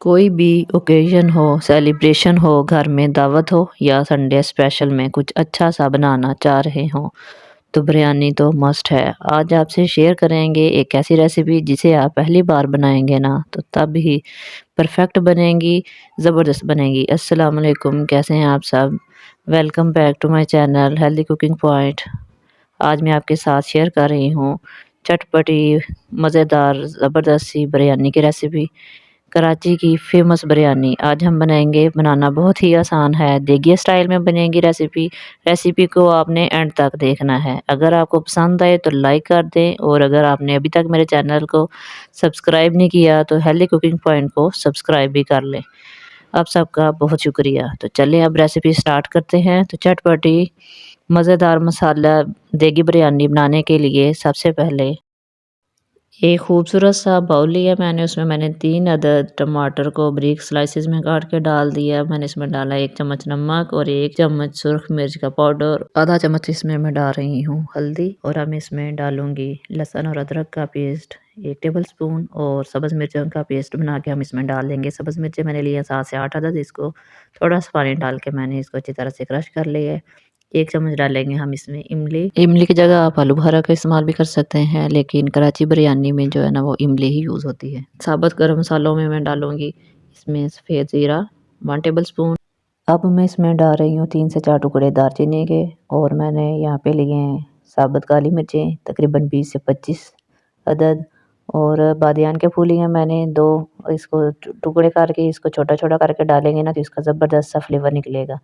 कोई भी ओकेज़न हो, सेलिब्रेशन हो, घर में दावत हो या संडे स्पेशल में कुछ अच्छा सा बनाना चाह रहे हों, तो बिरयानी तो मस्ट है। आज आपसे शेयर करेंगे एक ऐसी रेसिपी जिसे आप पहली बार बनाएँगे ना, तो तब ही परफेक्ट बनेगी, ज़बरदस्त बनेगी। अस्सलाम वालेकुम, कैसे हैं आप सब? Welcome back to my channel healthy cooking point. आज मैं आपके साथ शेयर कर रही हूँ चटपटी, मज़ेदार, ज़बरदस्त सी बिरयानी की रेसिपी। कराची की फ़ेमस बिरयानी आज हम बनाएँगे, बनाना बहुत ही आसान है, देगी स्टाइल में बनेगी रेसिपी। रेसिपी को आपने एंड तक देखना है। अगर आपको पसंद आए तो लाइक कर दें और अगर आपने अभी तक मेरे चैनल को सब्सक्राइब नहीं किया तो हेल्दी कुकिंग पॉइंट को सब्सक्राइब भी कर लें। आप सबका बहुत शुक्रिया। तो चलिए अब रेसिपी स्टार्ट करते हैं। तो चटपटी, मज़ेदार मसाला देगी बिरयानी बनाने के लिए सबसे पहले एक खूबसूरत सा बाउल लिया मैंने, उसमें मैंने 3 अदद टमाटर को बारीक स्लाइसेस में काट के डाल दिया। मैंने इसमें डाला 1 चम्मच नमक और 1 चम्मच सुर्ख मिर्च का पाउडर, आधा चम्मच इसमें मैं डाल रही हूँ हल्दी और अब इसमें डालूंगी लहसुन और अदरक का पेस्ट 1 टेबलस्पून और सब्ज़ मिर्चों का पेस्ट बना के हम इसमें डाल देंगे। सब्ज़ मिर्चें मैंने लिया 7 से 8 अदद, इसको थोड़ा सा पानी डाल के मैंने इसको अच्छी तरह से क्रश कर लिया है। 1 चम्मच डालेंगे हम इसमें इमली। इमली की जगह आप आलू बुखारा का इस्तेमाल भी कर सकते हैं, लेकिन कराची बिरयानी में जो है ना वो इमली ही यूज़ होती है। साबुत गरम मसालों में मैं डालूँगी इसमें सफ़ेद ज़ीरा 1 टेबलस्पून। अब मैं इसमें डाल रही हूँ 3 से 4 टुकड़े दालचीनी के और मैंने यहाँ पे लिए हैं साबुत काली मिर्चें तकरीबन 20 से 25 अदद और बादियान के फूल लिए मैंने 2। इसको टुकड़े करके इसको छोटा-छोटा करके डालेंगे ना तो इसका ज़बरदस्त सा फ्लेवर निकलेगा।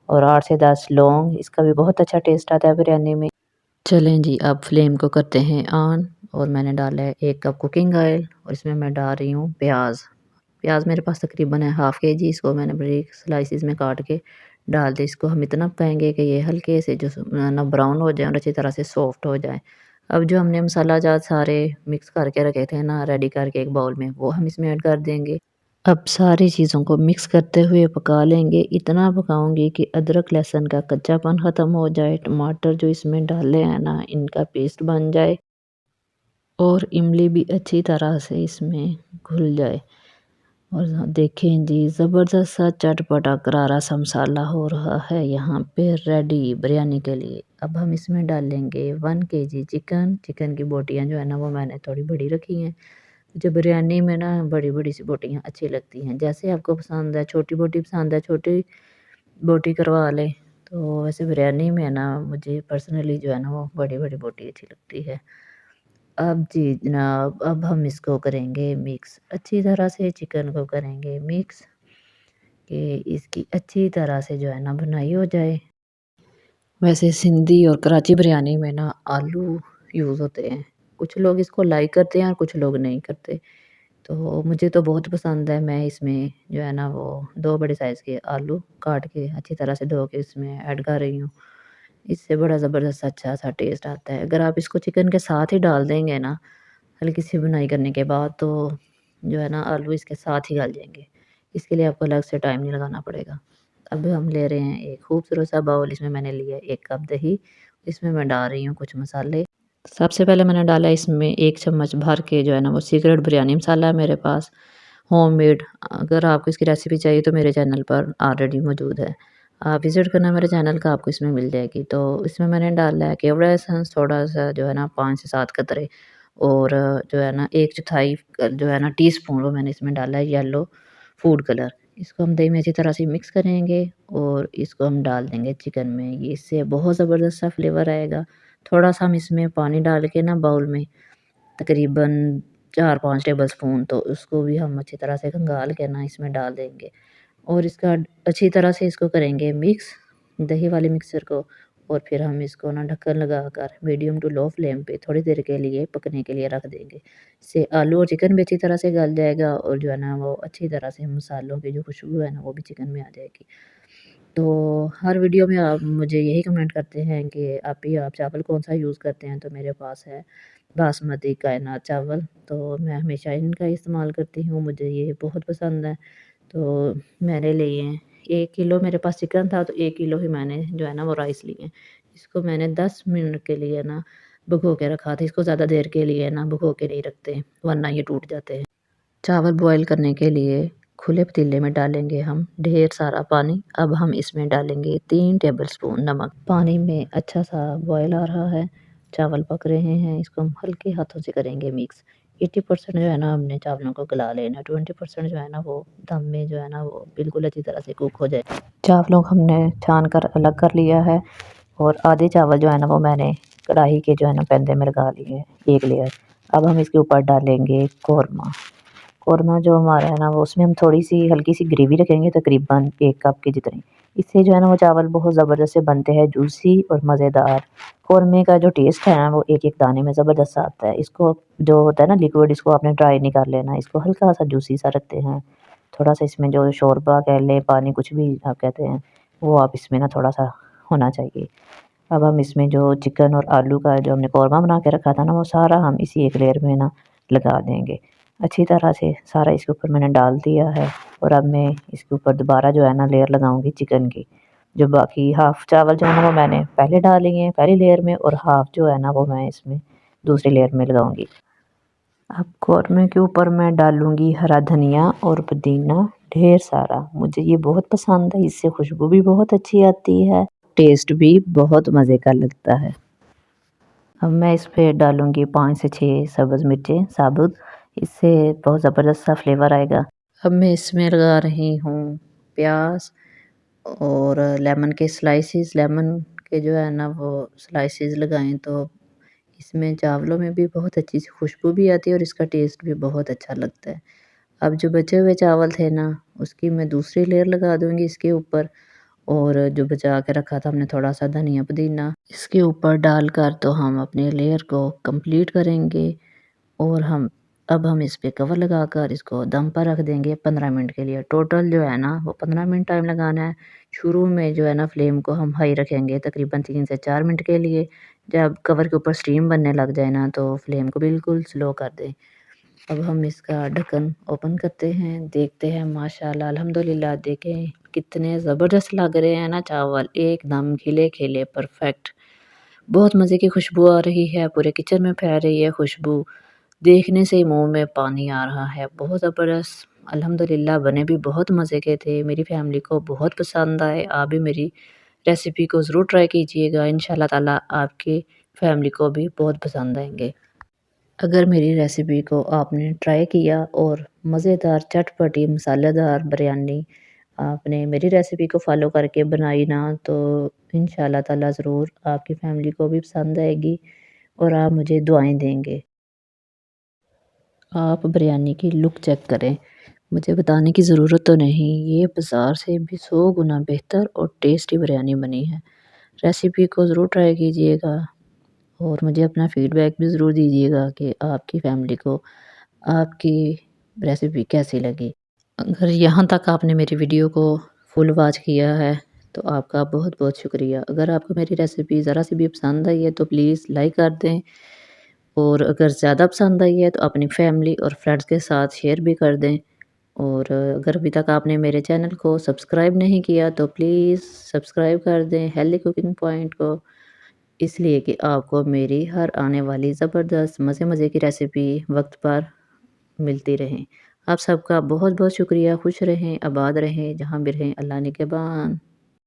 और 8 से 10 लौंग, इसका भी बहुत अच्छा टेस्ट आता है बिरयानी में। चलें जी, अब फ्लेम को करते हैं ऑन और मैंने डाला है 1 कप कुकिंग ऑयल और इसमें मैं डाल रही हूँ प्याज। प्याज मेरे पास तकरीबन है हाफ़ केजी, इसको मैंने बारीक स्लाइसेस में काट के डाल दिया। इसको हम इतना पकाएंगे कि ये हल्के से जो ना ब्राउन हो जाए और अच्छी तरह से सॉफ्ट हो जाए। अब जो हमने मसाला जात सारे मिक्स करके रखे थे ना रेडी करके एक बाउल में, वो हम इसमें ऐड कर देंगे। अब सारी चीज़ों को मिक्स करते हुए पका लेंगे। इतना पकाऊंगी कि अदरक लहसुन का कच्चापन ख़त्म हो जाए, टमाटर जो इसमें डाले हैं ना इनका पेस्ट बन जाए और इमली भी अच्छी तरह से इसमें घुल जाए। और देखें जी, ज़बरदस्त सा चटपटा करारा सा मसाला हो रहा है यहाँ पे रेडी बिरयानी के लिए। अब हम इसमें डालेंगे 1 केजी चिकन। चिकन की बोटियाँ जो है ना वो मैंने थोड़ी बड़ी रखी हैं। मुझे बिरयानी में ना बड़ी-बड़ी सी बोटियाँ अच्छी लगती हैं। जैसे आपको पसंद है, छोटी बोटी पसंद है, छोटी बोटी करवा लें। तो वैसे बिरयानी में ना मुझे पर्सनली जो है ना वो बड़ी-बड़ी बोटी अच्छी लगती है। अब जी जनाब, अब हम इसको करेंगे मिक्स, अच्छी तरह से चिकन को करेंगे मिक्स कि इसकी अच्छी तरह से जो है ना भुनाई हो जाए। वैसे सिंधी और कराची बिरयानी में ना आलू यूज़ होते हैं। कुछ लोग इसको लाइक करते हैं और कुछ लोग नहीं करते। तो मुझे तो बहुत पसंद है। मैं इसमें जो है ना वो 2 बड़े साइज़ के आलू काट के अच्छी तरह से धो के इसमें ऐड कर रही हूँ। इससे बड़ा ज़बरदस्त अच्छा-सा टेस्ट आता है। अगर आप इसको चिकन के साथ ही डाल देंगे ना, हल्की सी भुनाई करने के बाद तो जो है ना आलू इसके साथ ही गल जाएँगे। इसके लिए आपको अलग से टाइम नहीं लगाना पड़ेगा। अब हम ले रहे हैं एक खूबसूरत सा बाउल, इसमें मैंने लिया है 1 कप दही, इसमें मैं डाल रही हूँ कुछ मसाले। सबसे पहले मैंने डाला इसमें 1 चम्मच भर के जो है ना वो सीक्रेट बिरयानी मसाला है मेरे पास, होममेड। अगर आपको इसकी रेसिपी चाहिए तो मेरे चैनल पर ऑलरेडी मौजूद है। आप विज़िट करना मेरे चैनल का, आपको इसमें मिल जाएगी। तो इसमें मैंने डाला है केवड़ा एसेंस थोड़ा-सा जो है ना 5 से 7 कतरे और जो है ना 1/4 जो है ना टीस्पून वो मैंने इसमें डाला है येलो फूड कलर। इसको हम दही में अच्छी तरह से मिक्स करेंगे और इसको हम डाल देंगे चिकन में। ये इससे बहुत ज़बरदस्त सा फ्लेवर आएगा। थोड़ा-सा हम इसमें पानी डाल के ना बाउल में तकरीबन 4-5 टेबलस्पून, तो उसको भी हम अच्छी तरह से खंगाल के ना इसमें डाल देंगे और इसका अच्छी तरह से इसको करेंगे मिक्स, दही वाले मिक्सचर को। और फिर हम इसको ना ढक्कन लगाकर मीडियम टू लो फ्लेम पे थोड़ी देर के लिए पकने के लिए रख देंगे। इससे आलू और चिकन भी अच्छी तरह से गल जाएगा और जो है ना वो अच्छी तरह से मसालों की जो खुशबू है ना वो भी चिकन में आ जाएगी। तो हर वीडियो में आप मुझे यही कमेंट करते हैं कि आप चावल कौन-सा यूज़ करते हैं, तो मेरे पास है बासमती कायनात चावल, तो मैं हमेशा इनका इस्तेमाल करती हूँ, मुझे ये बहुत पसंद है। तो मैंने लिए हैं 1 किलो, मेरे पास चिकन था तो 1 किलो ही मैंने जो है ना वो राइस लिए हैं। इसको मैंने 10 मिनट के लिए ना भिगो के रखा था, इसको ज़्यादा देर के लिए ना भिगो के नहीं रखते वरना ये टूट जाते हैं। चावल बॉयल करने के लिए खुले पतीले में डालेंगे हम ढेर सारा पानी। अब हम इसमें डालेंगे 3 टेबलस्पून नमक। पानी में अच्छा सा बॉयल आ रहा है, चावल पक रहे हैं, इसको हम हल्के हाथों से करेंगे मिक्स। 80% जो है ना हमने चावलों को गला लेना, 20% जो है ना वो दम में जो है ना वो बिल्कुल अच्छी तरह से कुक हो जाए। चावलों को हमने छान कर अलग कर लिया है और आधे चावल जो है ना वो मैंने कढ़ाई के जो है ना पैंदे में लगा लिए एक लेयर। अब हम इसके ऊपर डालेंगे कौरमा। कौरमा जो हमारा है ना वो उसमें हम थोड़ी सी हल्की सी ग्रेवी रखेंगे, तकरीबन 1 कप के जितनी। इससे जो है ना वो चावल बहुत ज़बरदस्त से बनते हैं, जूसी और मज़ेदार। कौरमे का जो टेस्ट है ना वो एक एक दाने में ज़बरदस्त आता है। इसको जो होता है ना लिक्विड, इसको आपने ड्राई नहीं कर लेना, इसको हल्का सा जूसी सा रखते हैं। थोड़ा सा इसमें जो शोरबा कह लें, पानी कुछ भी आप कहते हैं, वो आप इसमें ना थोड़ा सा होना चाहिए। अब हम इसमें जो चिकन और आलू का जो हमने कौरमा बना के रखा था ना वो सारा हम इसी एक लेयर में ना लगा देंगे। अच्छी तरह से सारा इसके ऊपर मैंने डाल दिया है और अब मैं इसके ऊपर दोबारा जो है ना लेयर लगाऊंगी चिकन की। जो बाकी हाफ चावल जो है ना वो मैंने पहले डाले हैं पहली लेयर में, और हाफ जो है ना वो मैं इसमें दूसरी लेयर में लगाऊंगी। अब कौरमे के ऊपर मैं डालूंगी हरा धनिया और पुदीना ढेर सारा। मुझे ये बहुत पसंद है, इससे खुशबू भी बहुत अच्छी आती है, टेस्ट भी बहुत मज़े का लगता है। अब मैं इस पे डालूंगी 5 से 6 सब्ज़ मिर्चें साबुत, इससे बहुत ज़बरदस्त सा फ्लेवर आएगा। अब मैं इसमें लगा रही हूँ प्याज और लेमन के स्लाइसेस। लेमन के जो है ना वो स्लाइसेस लगाएं तो इसमें चावलों में भी बहुत अच्छी सी खुशबू भी आती है और इसका टेस्ट भी बहुत अच्छा लगता है। अब जो बचे हुए चावल थे ना उसकी मैं दूसरी लेयर लगा दूंगी इसके ऊपर, और जो बचा के रखा था हमने थोड़ा सा धनिया पुदीना इसके ऊपर डालकर तो हम अपने लेयर को कंप्लीट करेंगे। और अब हम इस पे कवर लगाकर इसको दम पर रख देंगे 15 मिनट के लिए। टोटल जो है ना वो 15 मिनट टाइम लगाना है। शुरू में जो है ना फ्लेम को हम हाई रखेंगे तकरीबन 3 से 4 मिनट के लिए। जब कवर के ऊपर स्टीम बनने लग जाए ना तो फ्लेम को बिल्कुल स्लो कर दें। अब हम इसका ढक्कन ओपन करते हैं, देखते हैं माशाल्लाह अल्हम्दुलिल्लाह, देखें कितने ज़बरदस्त लग रहे हैं ना चावल, एकदम खिले खिले परफेक्ट। बहुत मज़े की खुशबू आ रही है, पूरे किचन में फैल रही है खुशबू। देखने से ही मुँह में पानी आ रहा है, बहुत ज़बरदस्त। अल्हम्दुलिल्लाह बने भी बहुत मज़े के थे, मेरी फैमिली को बहुत पसंद आए। आप भी मेरी रेसिपी को ज़रूर ट्राई कीजिएगा, इंशाल्लाह ताला आपकी फैमिली को भी बहुत पसंद आएंगे। अगर मेरी रेसिपी को आपने ट्राई किया और मज़ेदार चटपटी मसालेदार बिरयानी आपने मेरी रेसिपी को फॉलो करके बनाई ना तो इंशाल्लाह ताला ज़रूर आपकी फैमिली को भी पसंद आएगी और आप मुझे दुआएं देंगे। आप बिरयानी की लुक चेक करें, मुझे बताने की ज़रूरत तो नहीं, ये बाज़ार से भी 100 गुना बेहतर और टेस्टी बिरयानी बनी है। रेसिपी को ज़रूर ट्राई कीजिएगा और मुझे अपना फीडबैक भी ज़रूर दीजिएगा कि आपकी फैमिली को आपकी रेसिपी कैसी लगी। अगर यहाँ तक आपने मेरी वीडियो को फुल वॉच किया है तो आपका बहुत बहुत शुक्रिया। अगर आपको मेरी रेसिपी ज़रा सी भी पसंद आई है तो प्लीज़ लाइक कर दें, और अगर ज़्यादा पसंद आई है तो अपनी फैमिली और फ्रेंड्स के साथ शेयर भी कर दें। और अगर अभी तक आपने मेरे चैनल को सब्सक्राइब नहीं किया तो प्लीज़ सब्सक्राइब कर दें हेल्दी कुकिंग पॉइंट को, इसलिए कि आपको मेरी हर आने वाली ज़बरदस्त मज़े मज़े की रेसिपी वक्त पर मिलती रहें। आप सबका बहुत बहुत शुक्रिया। खुश रहें, आबाद रहें, जहाँ भी रहें, अल्लाह निगहबान।